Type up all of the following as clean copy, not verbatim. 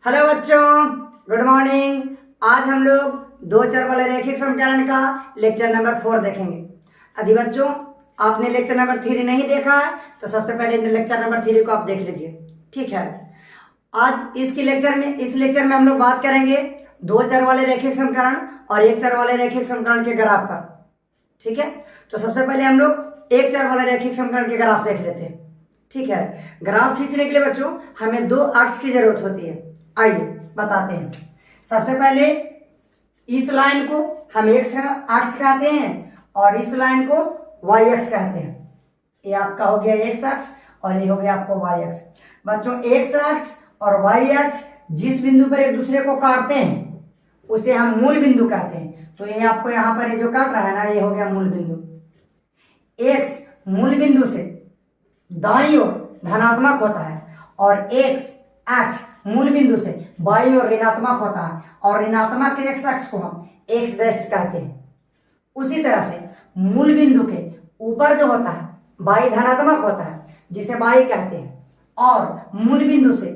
Hello बच्चों, good morning. आज हम लोग दो चर वाले रैखिक समीकरण का लेक्चर नंबर 4 देखेंगे। यदि बच्चों आपने लेक्चर नंबर 3 नहीं देखा है तो सबसे पहले लेक्चर नंबर 3 को आप देख लीजिए, ठीक है। आज इस लेक्चर में हम लोग बात करेंगे दो चर वाले रैखिक समीकरण और एक चर वाले रैखिक समीकरण के ग्राफ पर, ठीक है। तो सबसे पहले हम लोग एक चर वाले रैखिक समीकरण के ग्राफ देख लेते हैं, ठीक है। ग्राफ खींचने के लिए बच्चों हमें दो अक्ष की जरूरत होती है। आइए बताते हैं। सबसे पहले इस लाइन को हम एक्स अक्ष कहते हैं और इस लाइन को वाई अक्ष कहते हैं। ये आपका हो गया एक्स अक्ष और ये हो गया आपको वाई अक्ष। बच्चों एक्स अक्ष और वाई अक्ष जिस बिंदु पर एक दूसरे को काटते हैं उसे हम मूल बिंदु कहते हैं। तो ये आपको यहाँ पर ये जो काट रहा है ना, ये हो गया मूल बिंदु। एक्स मूल बिंदु से दाईं ओर धनात्मक होता है और एक्स अक्ष मूल बिंदु से बाईं ओर ऋणात्मक होता है और ऋणात्मक एक्स अक्ष को हम एक्स डैश कहते हैं। उसी तरह से मूल बिंदु के ऊपर जो होता है बाई धनात्मक होता है जिसे बाई कहते हैं और मूल बिंदु से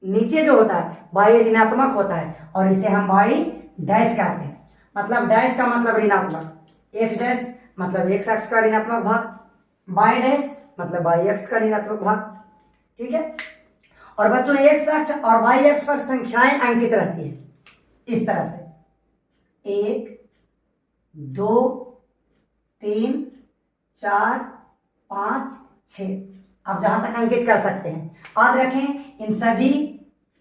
नीचे जो होता है बाई ऋणात्मक होता है और इसे हम बाई डैश कहते हैं। मतलब डैश का मतलब ऋणात्मक, एक्स डैश मतलब एक्स अक्ष का ऋणात्मक भाग, बाई डैश मतलब बाई अक्ष का ऋणात्मक भाग, ठीक है। और बच्चों एक्स अक्ष और वाई अक्ष पर संख्याएं अंकित रहती है इस तरह से 1 2 3 4 5 6। आप जहां तक अंकित कर सकते हैं। याद रखें इन सभी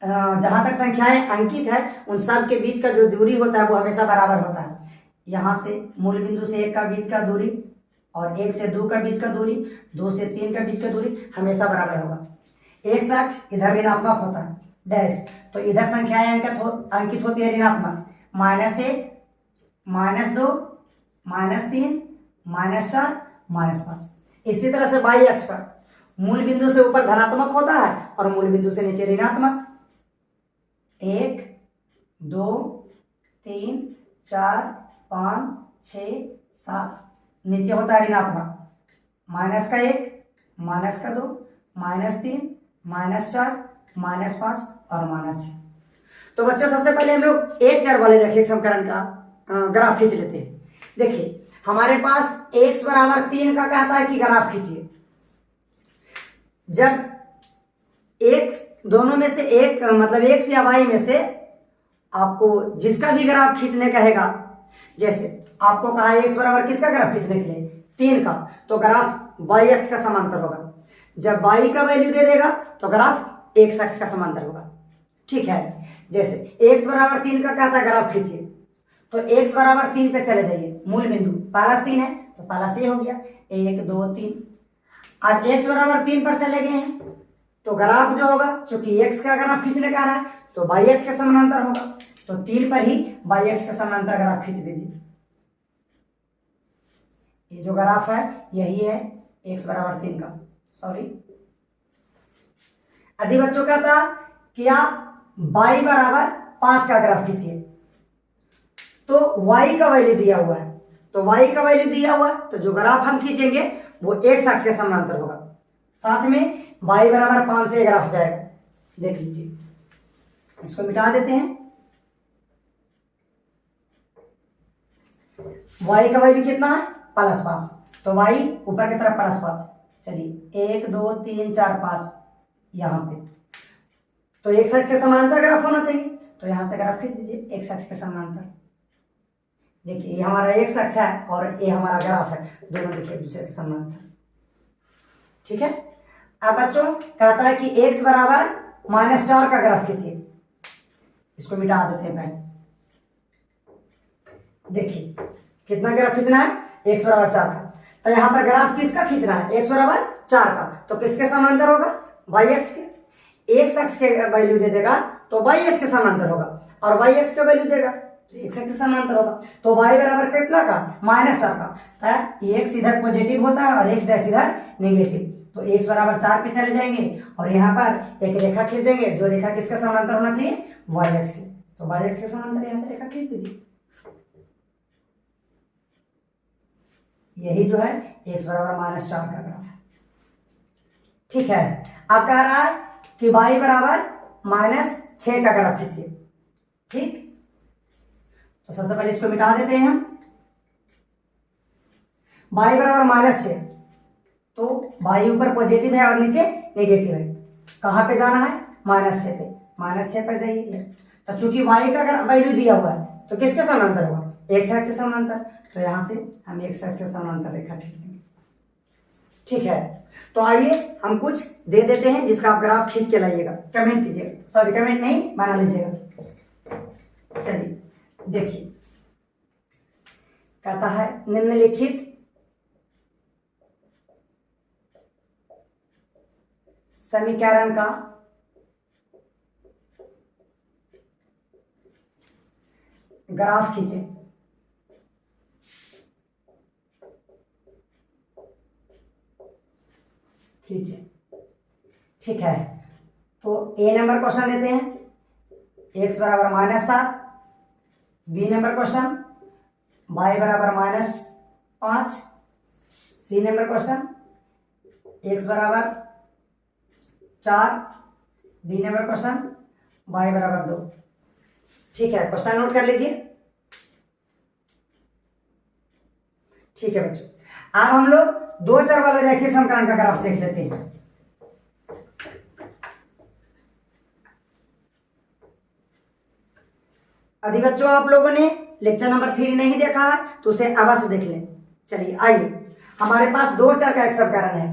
जहां तक संख्याएं अंकित है उन सब के बीच का जो दूरी होता है वो हमेशा बराबर होता है। यहां से मूल बिंदु से 1 का बीच का दूरी और 1 से 2 का बीच का दूरी, 2 से 3 का बीच का दूरी हमेशा बराबर होगा। एक्स अक्ष इधर ऋणात्मक होता है डैश, तो इधर संख्याएं अंकित होती है ऋणात्मक, -1 -2 -3 -4 -5। इसी तरह से वाई अक्ष पर मूल बिंदु से ऊपर धनात्मक होता है और मूल बिंदु से नीचे ऋणात्मक। 1 2 3 4 5 6 7 नीचे होता है ऋणात्मक, -1 -2 -3 -4 -5 और -6। तो बच्चों सबसे पहले हम लोग एक चर वाले रैखिक समीकरण का ग्राफ खींच लेते हैं। देखिए हमारे पास x बराबर 3 का कहता है कि ग्राफ खींचिए। जब x दोनों में से एक मतलब x या y में से आपको जिसका भी ग्राफ खींचने कहेगा, जैसे आपको कहा है x बराबर किसका ग्राफ खींचने के लिए 3 का, तो ग्राफ y अक्ष का समांतर होगा। जब y का वैल्यू दे देगा तो ग्राफ x अक्ष का समांतर होगा, ठीक है। जैसे x बराबर 3 का कहता है ग्राफ खींचिए, तो x बराबर 3 पे चले जाइए। मूल बिंदु पहला 3 है तो पहला से हो गया 1 2 3। अब x बराबर 3 पर चले गए हैं तो ग्राफ जो होगा, चूंकि x का ग्राफ खींचने का रहा है तो y अक्ष का समांतर होगा, तो 3 पर ही y अक्ष का समांतर ग्राफ खींच दीजिए। ये जो ग्राफ है यही है x बराबर 3 का। सॉरी, यदि बच्चों का था कि आप y बराबर 5 का ग्राफ खींचिए, तो y का वैल्यू दिया हुआ है, तो y का वैल्यू दिया हुआ है तो जो ग्राफ हम खींचेंगे वो x अक्ष के समांतर होगा। साथ में y बराबर 5 से ग्राफ जाएगा। देख लीजिए, इसको मिटा देते हैं। y का वैल्यू कितना है +5, तो y ऊपर की तरफ +5। चलिए 1 2 3 4 5 यहाँ पे, तो x अक्ष के समांतर ग्राफ होना चाहिए, तो यहां से ग्राफ खींच दीजिए x अक्ष के समांतर। देखिए ये हमारा x अक्ष है और ये हमारा ग्राफ है, दोनों देखिए एक दूसरे के समांतर, ठीक है। अब बच्चों कहता है कि x बराबर -4 का ग्राफ खींचिए। इसको मिटा देते हैं पहले। देखिए कितना ग्राफ खींचना है, x बराबर 4 का। तो यहां पर ग्राफ किसका खींचना है, x बराबर 4 का, तो किसके समांतर होगा y अक्ष के। x अक्ष के वैल्यू दे देगा तो y अक्ष के समांतर होगा और y अक्ष का वैल्यू देगा तो x अक्ष के समांतर होगा। तो y बराबर कितना का -4 का, तो x इधर पॉजिटिव होता है और x डैश इधर नेगेटिव, तो x बराबर 4 पे चले जाएंगे और यहाँ पर एक रेखा खींच देंगे। जो रेखा किसका समांतर होना चाहिए y अक्ष के, तो y अक्ष के समांतर यहाँ से रेखा खींच दीजिए। यही जो है x बराबर -4 का ग्राफ है, ठीक है। अब कह रहा है कि y बराबर -6 का ग्राफ खींचिए। ठीक, तो सबसे पहले इसको मिटा देते हैं हम। y बराबर -6, तो y ऊपर पॉजिटिव है और नीचे नेगेटिव है। कहाँ पे जाना है? -6 पे, -6 पर जाइए। तो चूंकि y का अगर वैल्यू दिया हुआ है तो किसके समानांतर होगा? x एक्सिस समानांतर। तो यहां से हम x एक्सिस समानांतर रेखा खींच देंगे। ठीक है, तो आइए हम कुछ दे देते हैं जिसका आप ग्राफ खींच के लाइएगा, कमेंट कीजिएगा, सॉरी कमेंट नहीं बना लीजिएगा। चलिए देखिए, कहता है निम्नलिखित समीकरण का ग्राफ खींचे। ठीक है, तो ए नंबर क्वेश्चन देते हैं, x बराबर -7। बी नंबर क्वेश्चन y बराबर -5। सी नंबर क्वेश्चन x बराबर 4। डी नंबर क्वेश्चन y बराबर 2। ठीक है, क्वेश्चन नोट कर लीजिए। ठीक है बच्चों, अब हम लोग 2 चर वाले रैखिक समीकरण का ग्राफ देख लेते हैं। यदि बच्चों आप लोगों ने लेक्चर नंबर 3 नहीं देखा है तो उसे अवश्य देख लें। चलिए आइए, हमारे पास 2 चर का एक समीकरण है,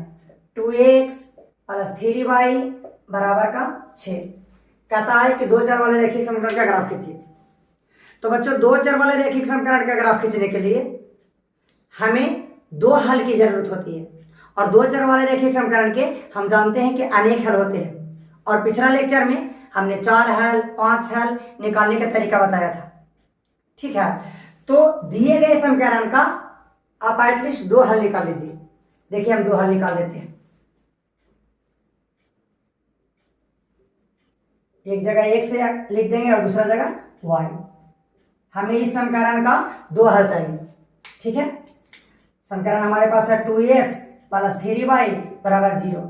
2x + 3y बराबर का 6। कहता है कि 2 चर वाले रैखिक समीकरण का ग्राफ खींचिए। तो बच्चों 2 चर वाले रैखिक समीकरण का ग्राफ खींचने के लिए हमें 2 हल की जरूरत होती है, और 2 चर वाले रैखिक समीकरण के हम जानते हैं कि अनेक हल होते हैं, और पिछला लेक्चर में हमने 4 हल 5 हल निकालने का तरीका बताया था। ठीक है, तो दिए गए समीकरण का आप एटलीस्ट 2 हल निकाल लीजिए। देखिए हम 2 हल निकाल लेते हैं। एक जगह x से लिख देंगे और दूसरा जगह y। हमें इस समीकरण का 2 हल चाहिए। ठीक है, समीकरण हमारे पास है 2x + 3y बराबर 0।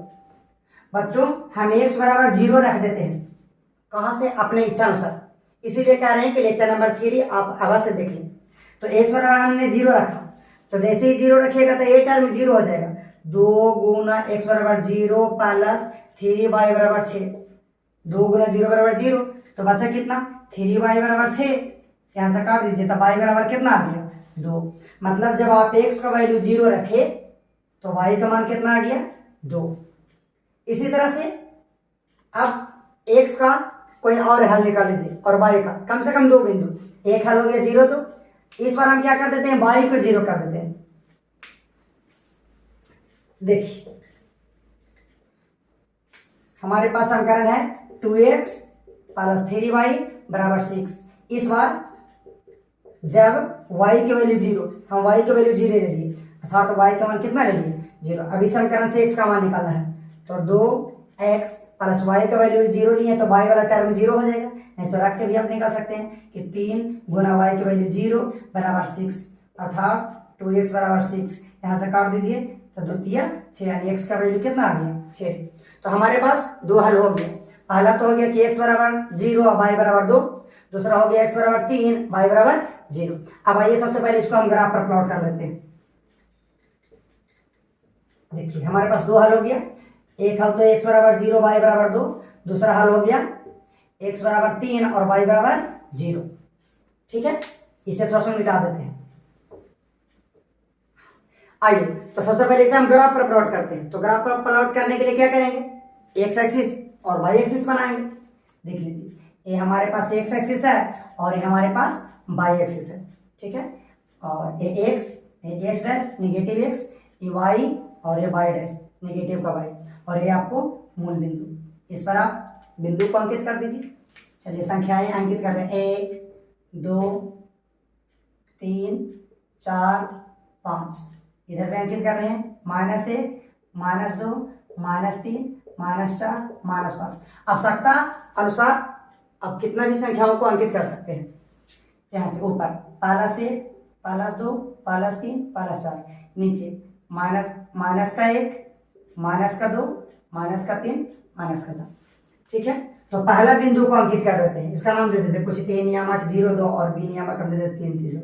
बच्चों हम x बराबर 0 रख देते हैं। कहां से? अपने इच्छा अनुसार, इसीलिए कह रहे हैं कि लेक्चर नंबर 3 आप अवश्य देख लें। तो x बराबर हमने 0 रखा, तो जैसे ही 0 रखिएगा तो ये टर्म 0 हो जाएगा। 2 गुना x बराबर 0 प्लस 3y बराबर 6। 2 गुना 0 बराबर 0, तो बचा कितना? 3y बराबर 6। यहां से काट दीजिए, तो y बराबर कितना आ गया? 2। मतलब जब आप x का वैल्यू 0 रखे तो y का मान कितना आ गया? 2। इसी तरह से अब x का कोई और हल निकाल लीजिए, और y का कम से कम 2 बिंदु। एक हल हो गया 0, तो इस बार हम क्या कर देते हैं? y को 0 कर देते हैं। देखिए हमारे पास समीकरण है 2x + 3y बराबर 6। इस बार जब y की वैल्यू 0, हम y की वैल्यू 0 ले लिए, अर्थात तो y का मान कितना ले लिए? 0। अब इस समीकरण से x का मान निकालना है, तो 2x + y का वैल्यू 0 लिए तो y वाला टर्म 0 हो जाएगा। नहीं तो रख के भी आप निकाल सकते हैं कि 3 गुना y की वैल्यू 0 बराबर 6, अर्थात 2x बराबर 6। यहाँ से काट दीजिए, तो 2 तिया 6, यानी x का वैल्यू कितना आ गया? 6। तो हमारे पास 2 हल हो गए। पहला तो हो गया कि x बराबर 0 और y बराबर 2। दूसरा हो गया x बराबर 3, y बराबर 0। अब आइए सबसे पहले इसको हम ग्राफ पर प्लॉट कर लेते हैं। देखिए हमारे पास 2 हल हो गया। एक हल तो x बराबर 0 y बराबर 2, दूसरा हल हो गया x बराबर 3 और y बराबर 0। ठीक है, इसे थोड़ा सा मिटा देते हैं। आइए तो सबसे पहले इसे हम ग्राफ पर प्लॉट करते हैं। तो ग्राफ पर प्लॉट करने के लिए क्या करेंगे? x एक्सिस और y एक्सिस बनाएंगे। देख लीजिए, ये हमारे पास x एक्सिस है और ये हमारे पास y एक्सिस है। ठीक है, और ये x डैश नेगेटिव x, ये y और ये y डैश नेगेटिव का y, और ये आपको मूल बिंदु। इस पर आप बिंदु को अंकित कर दीजिए। चलिए संख्याएं अंकित कर रहे हैं, 1 2 3 4 5। इधर पे अंकित कर रहे हैं -1 -2 -3 -4 -5। आवश्यकता अनुसार आप कितना भी संख्याओं को अंकित कर सकते हैं। यहाँ से ऊपर +1 +2 +3 +4, नीचे -का 1 -का 2 -का 3 -का 4। ठीक है, तो पहला बिंदु को अंकित कर देते हैं, इसका नाम दे देते हैं कुछ ए नियामक 0 2 और बी नियामक हम दे देते 3 0।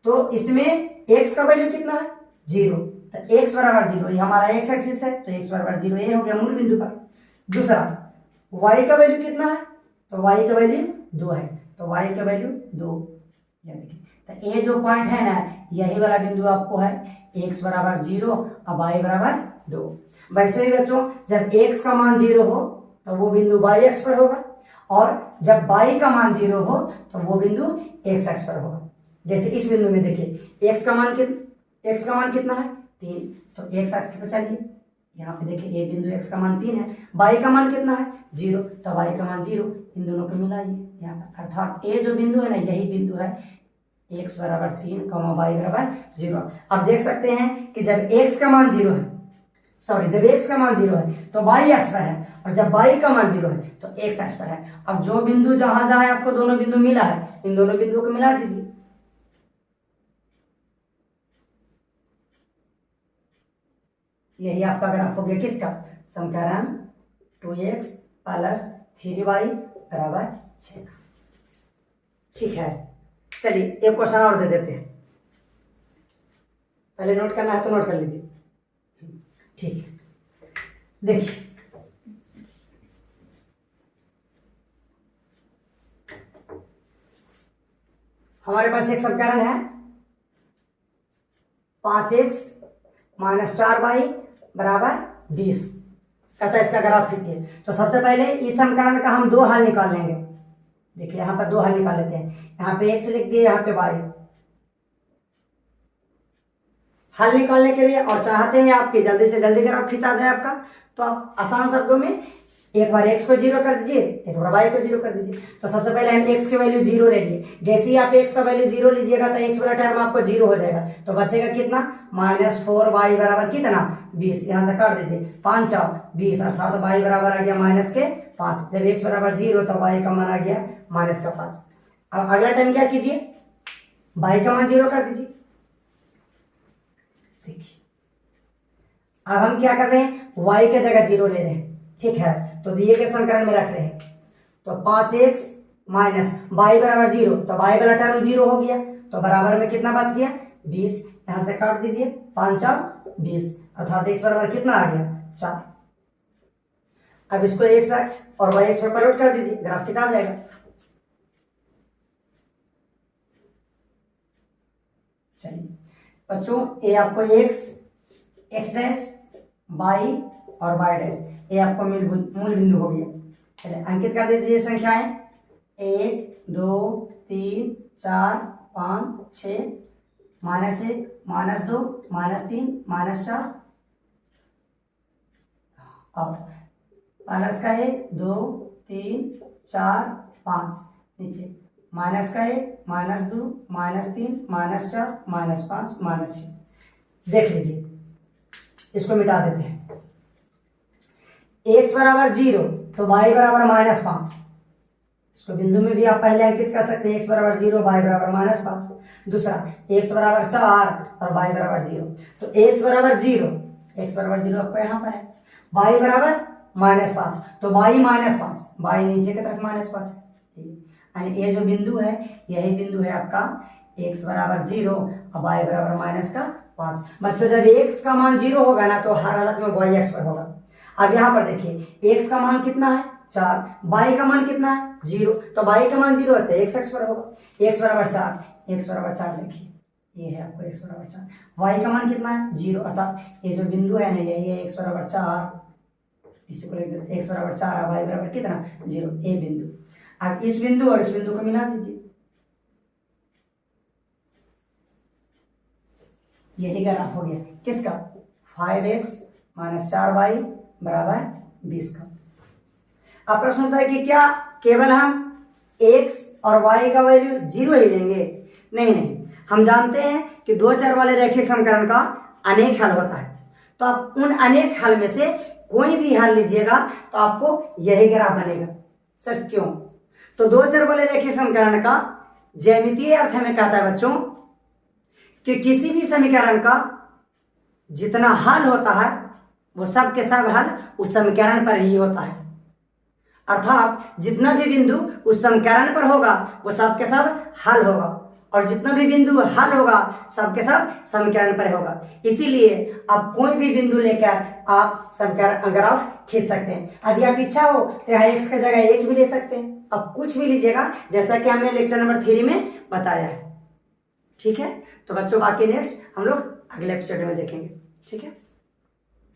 तो इसमें x का वैल्यू कितना है 0, तो x बराबर 0, ये हमारा x एक्सिस है तो x बराबर 0 ये हो गया मूल बिंदु पर। दूसरा y का वैल्यू कितना है, तो y का वैल्यू 2 है, तो y का वैल्यू 2, ये देखिए। तो ये जो पॉइंट है ना यही वाला बिंदु आपको है x बराबर 0 और y बराबर 2। वैसे ही बच्चों जब x का मान 0 हो तो वो बिंदु y अक्ष पर होगा, और जब y का मान 0 हो तो वो बिंदु x अक्ष पर होगा। जैसे इस बिंदु में देखिए x का मान कितना है 3, तो x अक्ष पर चलिए, यहाँ पे देखिए ये बिंदु x का मान 3 है, y का मान कितना है 0, तो y का मान 0, इन दोनों को मिलाइए यहाँ पर, अर्थात ये जो बिंदु है ना यही बिंदु है x बराबर 3, y बराबर 0। अब देख सकते हैं कि जब x का मान 0 है, जब x का मान 0 है तो y अक्ष पर है, और जब y का मान 0 है तो x अक्ष पर है। अब जो बिंदु जहां जहां आपको दोनों बिंदु मिला है इन दोनों बिंदुओं को मिला दीजिए। यही आपका ग्राफ हो गया किसका, समीकरण 2x प्लस 3y बराबर 6। ठीक है, चलिए एक क्वेश्चन और दे देते हैं, पहले नोट करना है तो नोट कर लीजिए। ठीक है, देखिए हमारे पास एक समीकरण है 5x माइनस 4y बराबर 20, कहता है इसका ग्राफ खींचिए। तो सबसे पहले इस समीकरण का हम 2 हल निकाल लेंगे। देखिए यहाँ पर 2 हल निकाल लेते हैं, यहाँ पे x लिख दिए, यहाँ पे y। हल निकालने के लिए और चाहते हैं आपकी जल्दी से जल्दी ग्राफ खींचा जाए आपका, तो आप आसान शब्दों में एक बार x को 0 कर दीजिए, एक बार y को 0 कर दीजिए। तो सबसे पहले हम x की वैल्यू 0 ले लिए, जैसे ही आप x का वैल्यू 0 लीजिएगा तो x वाला टर्म आपको 0 हो जाएगा, तो बचेगा कितना -4y बराबर कितना 20, यहाँ से काट दीजिए 5 और 20, अर्थात y बराबर आ गया -5। जब x बराबर 0 तो y का मान आ गया -5। अब अगला टाइम क्या कीजिए, y का मान 0 कर दीजिए। देखिए अब हम क्या कर रहे हैं, y के जगह 0 ले रहे हैं, ठीक है, तो दिए गए समीकरण में रख रहे हैं। तो 5x माइनस y बराबर 0, तो y वाला टर्म 0 हो गया, तो बराबर में कितना बच गया 20, यहां से काट दीजिए 5 और 20, अर्थात x बराबर कितना आ गया 4। अब इसको x अक्ष और y अक्ष पर प्लॉट कर दीजिए, ग्राफ खिंचा जाएगा। चलिए बच्चों, ये आपको x डैश y और y डैश ये आपको मूल बिंदु हो गया। चलिए अंकित कर दीजिए संख्याएं 1 2 3 4 5 6, -1 -2 -3 -4, और प्लस का 1 2 3 4 5, नीचे माइनस का 1 -2 -3 -4 -5 -6। देख लीजिए, इसको मिटा देते हैं। x बराबर 0 तो y बराबर -5, इसको बिंदु में भी आप पहले अंकित कर सकते हैं, x बराबर 0 y बराबर -5। दूसरा x बराबर 4 और y बराबर 0, तो x बराबर 0 आपको यहाँ पर है, y बराबर -5, तो y -5, y नीचे की तरफ -5 है, यानी ये जो बिंदु है यही बिंदु है आपका x बराबर 0 और y बराबर -5। बच्चों जब x का मान 0 होगा ना तो हर हालत में y अक्ष पर होगा। अब यहाँ पर देखिए x का मान कितना है 4, y का मान कितना है 0, तो y का मान 0 होता है x अक्ष पर होगा, x बराबर 4 लिखिए, ये है आपको x बराबर 4, y का मान कितना है 0, अर्थात ये जो बिंदु है ना यही है x बराबर 4, इसी को लिख देते x बराबर 4 और y बराबर कितना 0, ये बिंदु। अब इस बिंदु और इस बिंदु को मिला दीजिए, यही ग्राफ हो गया किसका 5x - 4y बराबर 20 का। अब प्रश्न होता है कि क्या केवल हम x और y का वैल्यू 0 ही लेंगे? नहीं, हम जानते हैं कि 2 चर वाले रैखिक समीकरण का अनेक हल होता है, तो आप उन अनेक हल में से कोई भी हल लीजिएगा तो आपको यही ग्राफ बनेगा। सर क्यों? तो 2 चर वाले रैखिक समीकरण का ज्यामितीय अर्थ में कहता है बच्चों कि किसी भी समीकरण का जितना हल होता है वो सब के सब हल उस समीकरण पर ही होता है, अर्थात जितना भी बिंदु उस समीकरण पर होगा वो सब के सब हल होगा, और जितना भी बिंदु हल होगा सब के सब समीकरण पर होगा। इसीलिए आप कोई भी बिंदु लेकर आप समीकरण ग्राफ खींच सकते हैं। यदि आप इच्छा हो तो यहाँ x की जगह 1 भी ले सकते हैं, आप कुछ भी लीजिएगा जैसा कि हमने लेक्चर नंबर 3 में बताया है। ठीक है, तो बच्चों बाकी नेक्स्ट हम लोग अगले एपिसोड में देखेंगे। ठीक है।